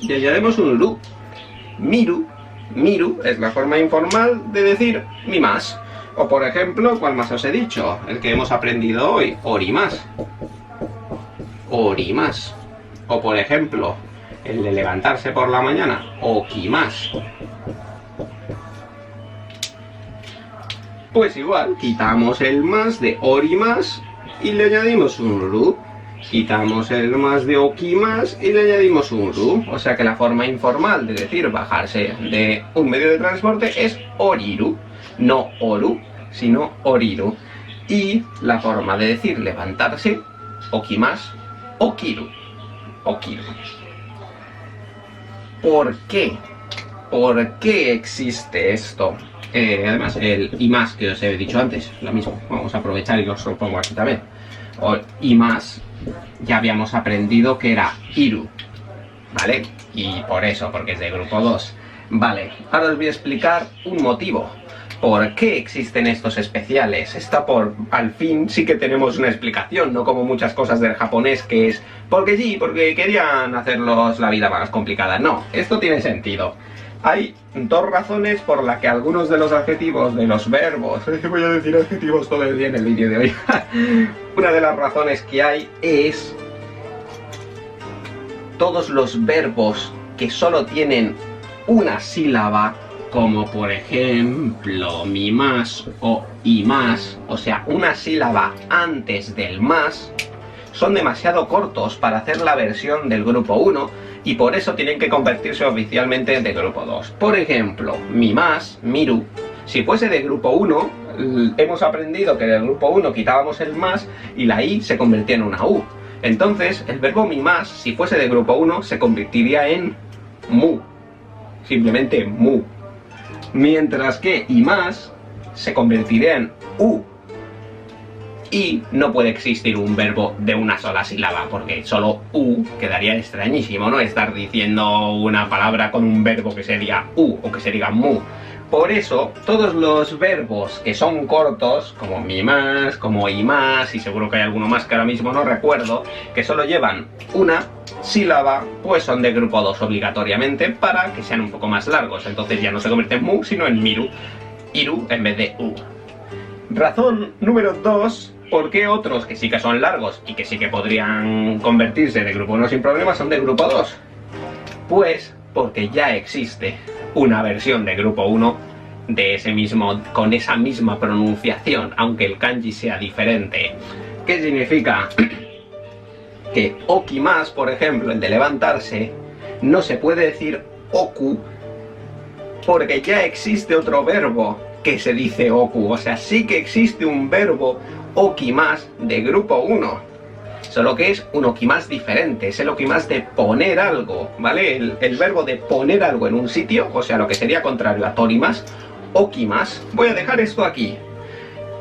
y añadimos un ru. Miru, miru es la forma informal de decir mi más. O por ejemplo, ¿cuál más os he dicho? El que hemos aprendido hoy, orimas. Orimas. O por ejemplo, el de levantarse por la mañana, okimas. Pues igual, quitamos el más de orimas y le añadimos un ru. Quitamos el más de okimas y le añadimos un ru. O sea que la forma informal de decir bajarse de un medio de transporte es oriru. No oru, sino oriru. Y la forma de decir levantarse, okimas, okiru. Okiru. ¿Por qué? ¿Por qué existe esto? Además, el y más que os he dicho antes, lo mismo. Vamos a aprovechar y os lo pongo aquí también. O y más, ya habíamos aprendido que era iru, ¿vale? Y por eso, porque es de grupo 2. Vale, ahora os voy a explicar un motivo. ¿Por qué existen estos especiales? Al fin sí que tenemos una explicación, no como muchas cosas del japonés que es porque sí, porque querían hacerlos la vida más complicada. No, esto tiene sentido. Hay dos razones por las que algunos de los adjetivos de los verbos... Voy a decir adjetivos todo el día en el vídeo de hoy. Una de las razones que hay es... todos los verbos que solo tienen una sílaba, como por ejemplo mi más o y más, o sea, una sílaba antes del más, son demasiado cortos para hacer la versión del grupo 1 y por eso tienen que convertirse oficialmente de grupo 2. Por ejemplo, mi más, miru, si fuese de grupo 1, hemos aprendido que del grupo 1 quitábamos el más y la i se convertía en una u. Entonces, el verbo mi más, si fuese de grupo 1, se convertiría en mu. Simplemente mu. Mientras que y más se convertiría en u. Y no puede existir un verbo de una sola sílaba, porque solo u quedaría extrañísimo, ¿no? Estar diciendo una palabra con un verbo que sería u o que se diga mu. Por eso, todos los verbos que son cortos, como mi más, como y más, y seguro que hay alguno más que ahora mismo no recuerdo, que solo llevan una sílaba, pues son de grupo 2 obligatoriamente para que sean un poco más largos. Entonces ya no se convierte en mu, sino en miru. Iru en vez de u. Razón número 2 ¿por qué otros que sí que son largos y que sí que podrían convertirse de grupo 1 sin problema son de grupo 2? Pues porque ya existe una versión de grupo 1 de ese mismo, con esa misma pronunciación, aunque el kanji sea diferente. ¿Qué significa? Que okimasu, por ejemplo, el de levantarse, no se puede decir oku porque ya existe otro verbo que se dice oku. O sea, sí que existe un verbo okimasu de grupo 1, solo que es un okimasu diferente, es el okimasu de poner algo, ¿vale? El verbo de poner algo en un sitio, o sea, lo que sería contrario a torimasu, okimasu. Voy a dejar esto aquí.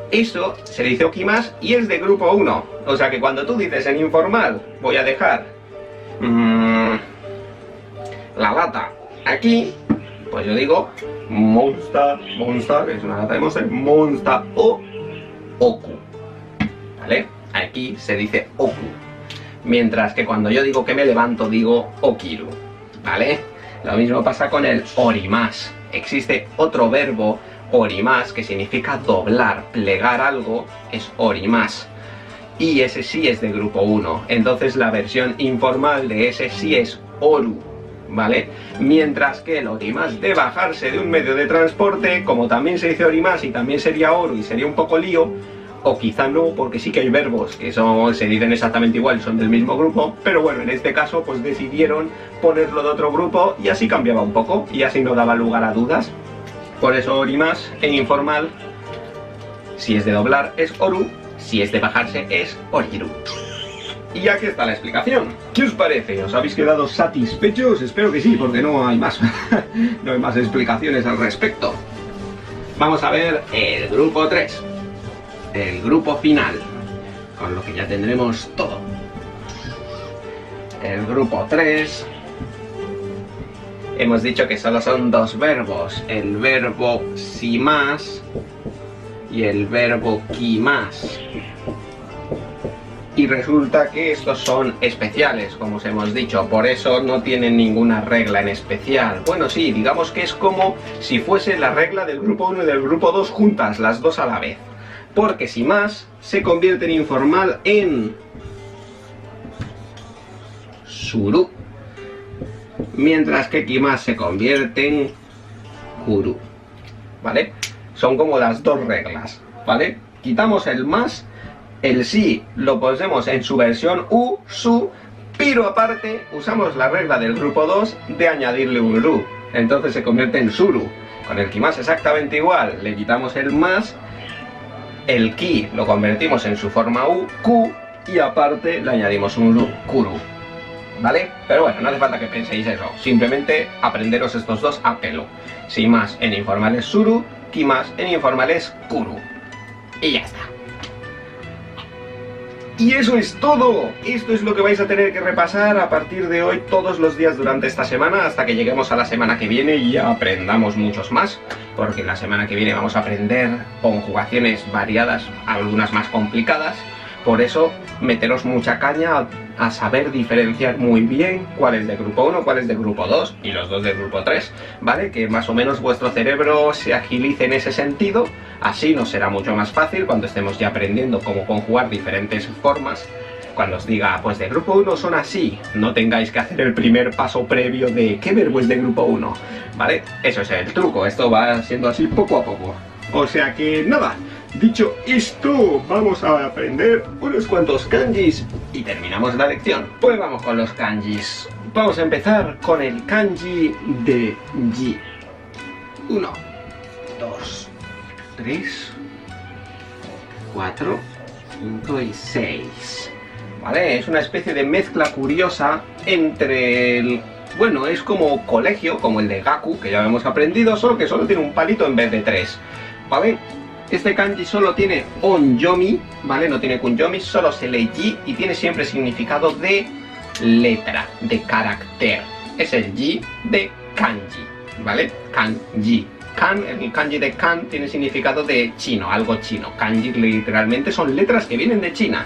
Eso se dice okimasu y es de grupo 1. O sea que cuando tú dices en informal, voy a dejar la lata aquí, pues yo digo monster, que es una lata de monster, monster o oku, ¿vale? Aquí se dice oku. Mientras que cuando yo digo que me levanto, digo okiru, ¿vale? Lo mismo pasa con el orimasu. Existe otro verbo, orimasu, que significa doblar, plegar algo, es orimasu. Y ese sí es de grupo 1. Entonces la versión informal de ese sí es oru, ¿vale? Mientras que el orimasu de bajarse de un medio de transporte, como también se dice orimasu y también sería oru y sería un poco lío, o quizá no, porque sí que hay verbos que se dicen exactamente igual, son del mismo grupo, pero bueno, en este caso pues decidieron ponerlo de otro grupo y así cambiaba un poco y así no daba lugar a dudas. Por eso orimasu en informal, si es de doblar es oru, si es de bajarse es oriru. Y aquí está la explicación. ¿Qué os parece? ¿Os habéis quedado satisfechos? Espero que sí, porque no hay más. No hay más explicaciones al respecto. Vamos a ver el grupo 3. El grupo final, con lo que ya tendremos todo. El grupo 3, hemos dicho que solo son dos verbos, el verbo shimasu y el verbo kimasu. Y resulta que estos son especiales, como os hemos dicho, por eso no tienen ninguna regla en especial. Bueno, sí, digamos que es como si fuese la regla del grupo 1 y del grupo 2 juntas, las dos a la vez. Porque shimasu se convierte en informal en suru, mientras que kimasu se convierte en kuru, ¿vale? Son como las dos reglas, ¿vale? Quitamos el mas, el si lo ponemos en su versión u, su, pero aparte usamos la regla del grupo 2 de añadirle un ru, entonces se convierte en suru. Con el kimasu exactamente igual, le quitamos el mas, el ki lo convertimos en su forma u, ku, y aparte le añadimos un ru, kuru, ¿vale? Pero bueno, no hace falta que penséis eso, simplemente aprenderos estos dos a pelo. Shimasu en informal es suru, kimasu en informal es kuru, y ya está. Y eso es todo. Esto es lo que vais a tener que repasar a partir de hoy todos los días durante esta semana hasta que lleguemos a la semana que viene y ya aprendamos muchos más, porque la semana que viene vamos a aprender conjugaciones variadas, algunas más complicadas. Por eso meteros mucha caña a saber diferenciar muy bien cuál es de grupo 1, cuál es de grupo 2 y los dos de grupo 3, ¿vale? Que más o menos vuestro cerebro se agilice en ese sentido, así nos será mucho más fácil cuando estemos ya aprendiendo cómo conjugar diferentes formas. Cuando os diga, pues de grupo 1 son así, no tengáis que hacer el primer paso previo de ¿qué verbo es de grupo 1? ¿Vale? Eso es el truco, esto va siendo así poco a poco. O sea que nada, dicho esto, vamos a aprender unos cuantos kanjis y terminamos la lección. Pues vamos con los kanjis. Vamos a empezar con el kanji de ji. 1, 2, 3, 4, 5 y 6. ¿Vale? Es una especie de mezcla curiosa entre el... Bueno, es como colegio, como el de Gaku, que ya hemos aprendido, solo que solo tiene un palito en vez de 3. ¿Vale? Este kanji solo tiene onyomi, ¿vale? No tiene kunyomi, solo se lee ji y tiene siempre significado de letra, de carácter. Es el ji de kanji, ¿vale? Kanji. El kanji de kan tiene significado de chino, algo chino. Kanji literalmente son letras que vienen de China.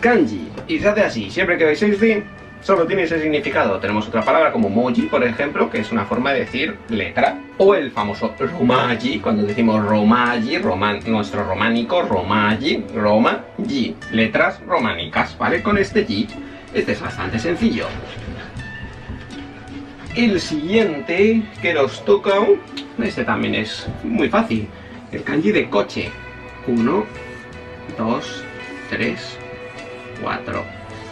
Kanji, y se hace así, siempre que veis este, solo tiene ese significado. Tenemos otra palabra como moji, por ejemplo, que es una forma de decir letra. O el famoso romaji, cuando decimos romaji, nuestro románico, romaji, romaji, letras románicas, ¿vale? Con este ji, este es bastante sencillo. El siguiente que nos toca, este también es muy fácil, el kanji de coche. 1, 2, 3, 4,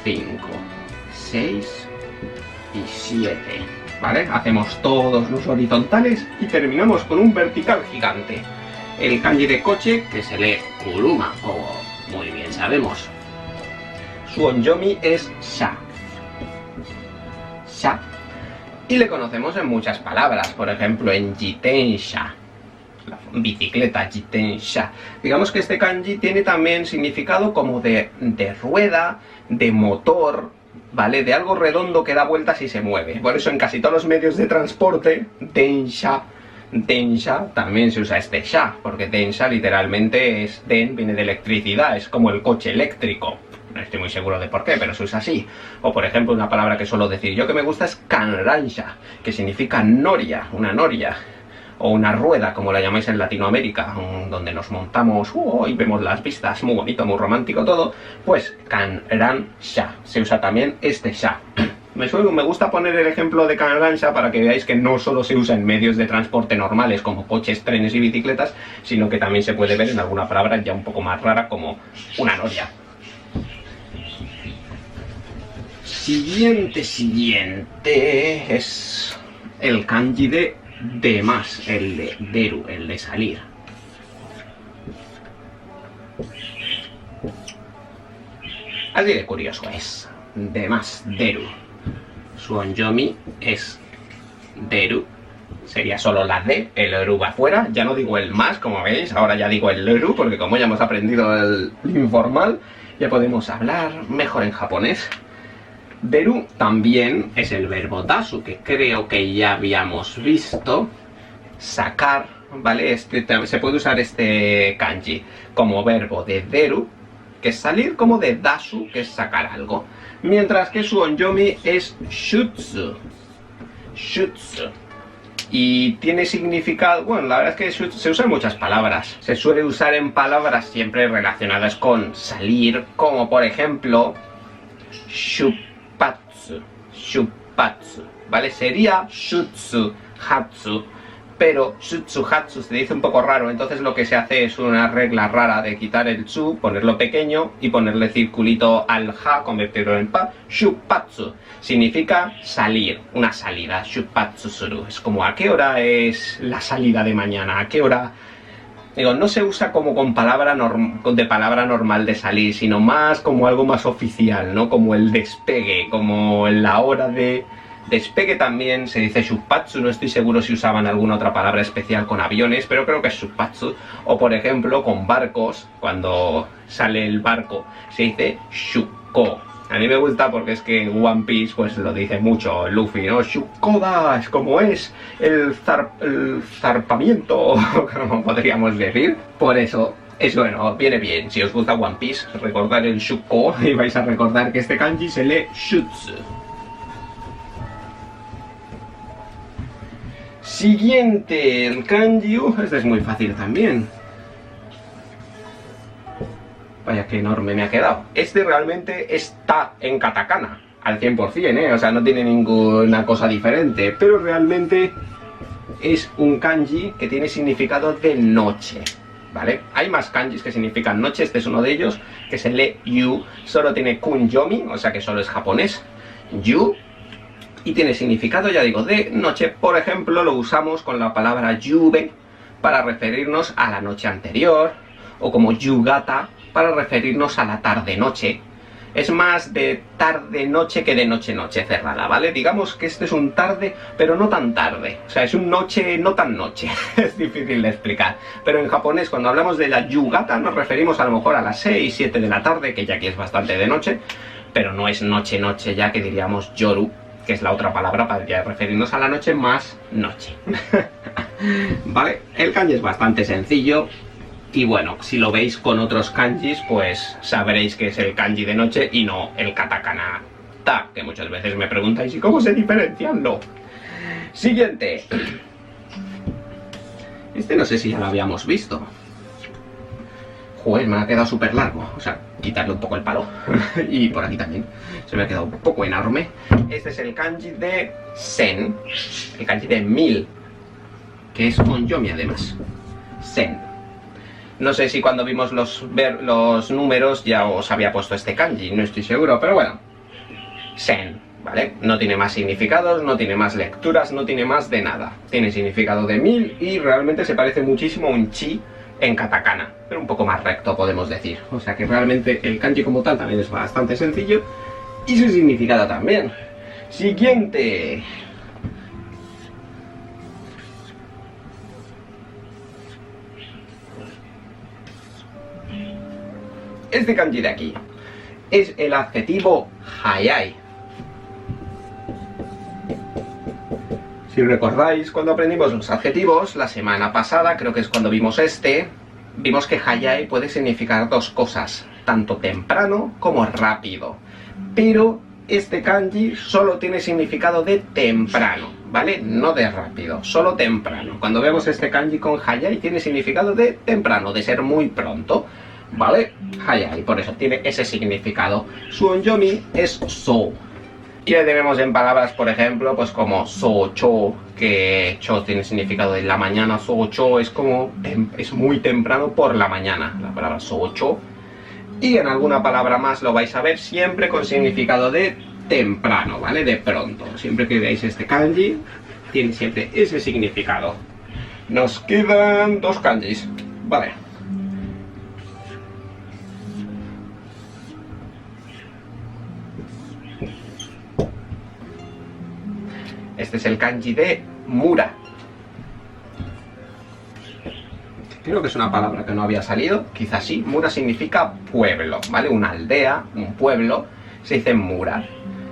5, 6 y 7. ¿Vale? Hacemos todos los horizontales y terminamos con un vertical gigante. El kanji de coche, que se lee kuruma, como muy bien sabemos. Su onyomi es sha. Sha. Y le conocemos en muchas palabras, por ejemplo en jitensha, la bicicleta, jitensha. Digamos que este kanji tiene también significado como de rueda, de motor, ¿vale? De algo redondo que da vueltas y se mueve. Por eso en casi todos los medios de transporte, densha también se usa este sha, porque densha literalmente es den, viene de electricidad, es como el coche eléctrico. No estoy muy seguro de por qué, pero se usa así. O por ejemplo, una palabra que suelo decir yo que me gusta es kanransha, que significa noria, una noria. O una rueda, como la llamáis en Latinoamérica, donde nos montamos y vemos las vistas, muy bonito, muy romántico todo. Pues kanransha, se usa también este sha. Me gusta poner el ejemplo de kanransha para que veáis que no solo se usa en medios de transporte normales como coches, trenes y bicicletas, sino que también se puede ver en alguna palabra ya un poco más rara como una noria. Siguiente es el kanji de más, el de deru, el de salir. Así de curioso es, de más, deru. Su onyomi es deru, sería solo la D, el eru va afuera, ya no digo el más, como veis, ahora ya digo el eru, porque como ya hemos aprendido el informal, ya podemos hablar mejor en japonés. Deru también es el verbo dasu, que creo que ya habíamos visto. Sacar, ¿vale? Se puede usar este kanji como verbo de deru, que es salir, como de dasu, que es sacar algo. Mientras que su onyomi es shutsu. Shutsu. Y tiene significado, bueno, la verdad es que se usa en muchas palabras. Se suele usar en palabras siempre relacionadas con salir, como por ejemplo shupatsu, ¿vale? Sería shutsu hatsu, pero shutsu hatsu se dice un poco raro, entonces lo que se hace es una regla rara de quitar el tsu, ponerlo pequeño y ponerle circulito al ha, convertirlo en pa. Shupatsu significa salir, una salida. Shupatsu suru es como a qué hora es la salida de mañana, a qué hora. Digo, no se usa como con palabra normal de salir, sino más como algo más oficial, ¿no? Como el despegue, como la hora de despegue también se dice shupatsu. No estoy seguro si usaban alguna otra palabra especial con aviones, pero creo que es shupatsu. O por ejemplo con barcos, cuando sale el barco se dice shuko. A mí me gusta porque es que One Piece pues lo dice mucho Luffy, ¿no? Shukoda es como es el zarpamiento, como podríamos decir. Por eso es bueno, viene bien. Si os gusta One Piece, recordar el Shuko y vais a recordar que este kanji se lee shutsu. Siguiente, el kanji, este es muy fácil también. Vaya que enorme me ha quedado. Este realmente está en katakana, al 100%, o sea, no tiene ninguna cosa diferente, pero realmente es un kanji que tiene significado de noche, ¿vale? Hay más kanjis que significan noche, este es uno de ellos, que se lee yu, solo tiene kunyomi, o sea que solo es japonés, yu, y tiene significado, ya digo, de noche. Por ejemplo, lo usamos con la palabra yube para referirnos a la noche anterior, o como yugata para referirnos a la tarde-noche. Es más de tarde-noche que de noche-noche cerrada, ¿vale? Digamos que este es un tarde, pero no tan tarde. O sea, es un noche, no tan noche. Es difícil de explicar. Pero en japonés, cuando hablamos de la yugata, nos referimos a lo mejor a las 6, 7 de la tarde, que ya aquí es bastante de noche, pero no es noche-noche ya, que diríamos yoru, que es la otra palabra para ya referirnos a la noche más noche. ¿Vale? El kanji es bastante sencillo. Y bueno, si lo veis con otros kanjis, pues sabréis que es el kanji de noche y no el katakana kimasta, que muchas veces me preguntáis, ¿y cómo se diferencianlo? Siguiente. Este no sé si ya lo habíamos visto. Joder, me ha quedado súper largo. O sea, quitarle un poco el palo. Y por aquí también. Se me ha quedado un poco enorme. Este es el kanji de Sen. El kanji de 1000. Que es onyomi además. Sen. No sé si cuando vimos los números ya os había puesto este kanji. No estoy seguro, pero bueno. Sen, ¿vale? No tiene más significados, no tiene más lecturas, no tiene más de nada. Tiene significado de 1000 y realmente se parece muchísimo a un chi en katakana, pero un poco más recto podemos decir. O sea que realmente el kanji como tal también es bastante sencillo y su significado también. Siguiente. Este kanji de aquí es el adjetivo hayai. Si recordáis, cuando aprendimos los adjetivos, la semana pasada, creo que es cuando vimos vimos que hayai puede significar dos cosas, tanto temprano como rápido. Pero este kanji solo tiene significado de temprano, ¿vale? No de rápido, solo temprano. Cuando vemos este kanji con hayai tiene significado de temprano, de ser muy pronto, ¿vale? Hayai, por eso tiene ese significado. Su onyomi es so. Y le tenemos en palabras, por ejemplo, pues como so-cho, que cho tiene significado de la mañana, so-cho es como, es muy temprano por la mañana, la palabra so-cho. Y en alguna palabra más lo vais a ver siempre con significado de temprano, ¿vale? De pronto. Siempre que veáis este kanji, tiene siempre ese significado. Nos quedan dos kanjis, vale. Este es el kanji de Mura. Creo que es una palabra que no había salido, quizás sí. Mura significa pueblo, ¿vale? Una aldea, un pueblo, se dice Mura.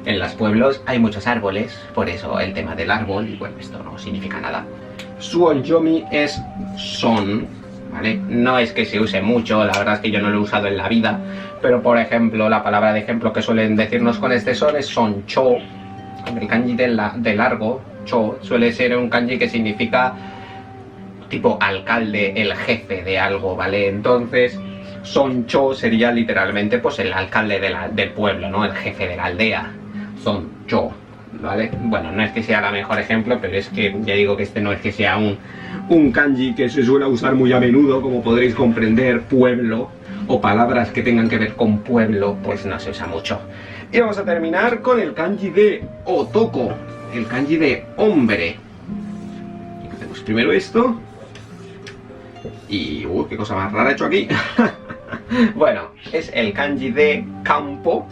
En los pueblos hay muchos árboles, por eso el tema del árbol, y bueno, esto no significa nada. Su onyomi es son, ¿vale? No es que se use mucho, la verdad es que yo no lo he usado en la vida, pero por ejemplo, la palabra de ejemplo que suelen decirnos con este son es son-cho. El kanji de largo, cho, suele ser un kanji que significa tipo alcalde, el jefe de algo, ¿vale? Entonces, son-cho sería literalmente pues el alcalde del pueblo, ¿no? El jefe de la aldea, son-cho, ¿vale? Bueno, no es que sea el mejor ejemplo, pero es que ya digo que este no es que sea un kanji que se suele usar muy a menudo, como podréis comprender, pueblo, o palabras que tengan que ver con pueblo, pues no se usa mucho. Y vamos a terminar con el kanji de otoko, el kanji de hombre. Hacemos primero esto. Y... qué cosa más rara he hecho aquí. Bueno, es el kanji de campo,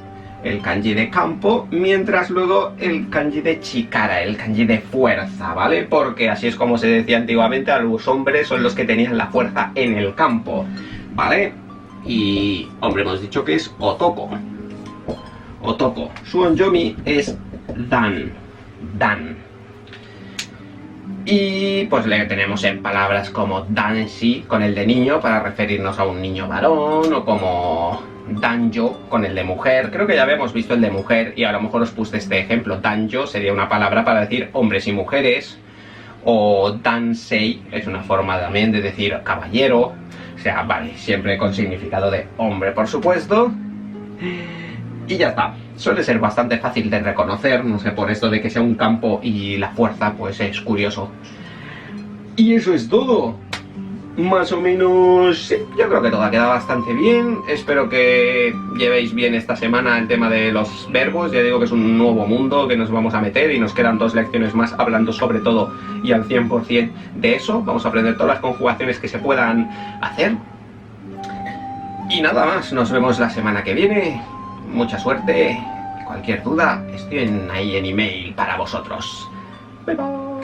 mientras luego el kanji de chikara, el kanji de fuerza, ¿vale? Porque así es como se decía antiguamente, a los hombres son los que tenían la fuerza en el campo, ¿vale? Y, hombre, hemos dicho que es otoko. Otoko. Su onyomi es dan. Y pues le tenemos en palabras como danshi con el de niño para referirnos a un niño varón, o como danjo con el de mujer. Creo que ya habíamos visto el de mujer y a lo mejor os puse este ejemplo. Danjo sería una palabra para decir hombres y mujeres, o dansei es una forma también de decir caballero. O sea, vale, siempre con significado de hombre, por supuesto. Y ya está. Suele ser bastante fácil de reconocer, no sé, por esto de que sea un campo y la fuerza, pues es curioso. Y eso es todo. Más o menos, sí, yo creo que todo ha quedado bastante bien. Espero que llevéis bien esta semana el tema de los verbos. Ya digo que es un nuevo mundo que nos vamos a meter y nos quedan 2 lecciones más hablando sobre todo y al 100% de eso. Vamos a aprender todas las conjugaciones que se puedan hacer. Y nada más, nos vemos la semana que viene. Mucha suerte. Cualquier duda, estoy ahí en email para vosotros. Bye bye.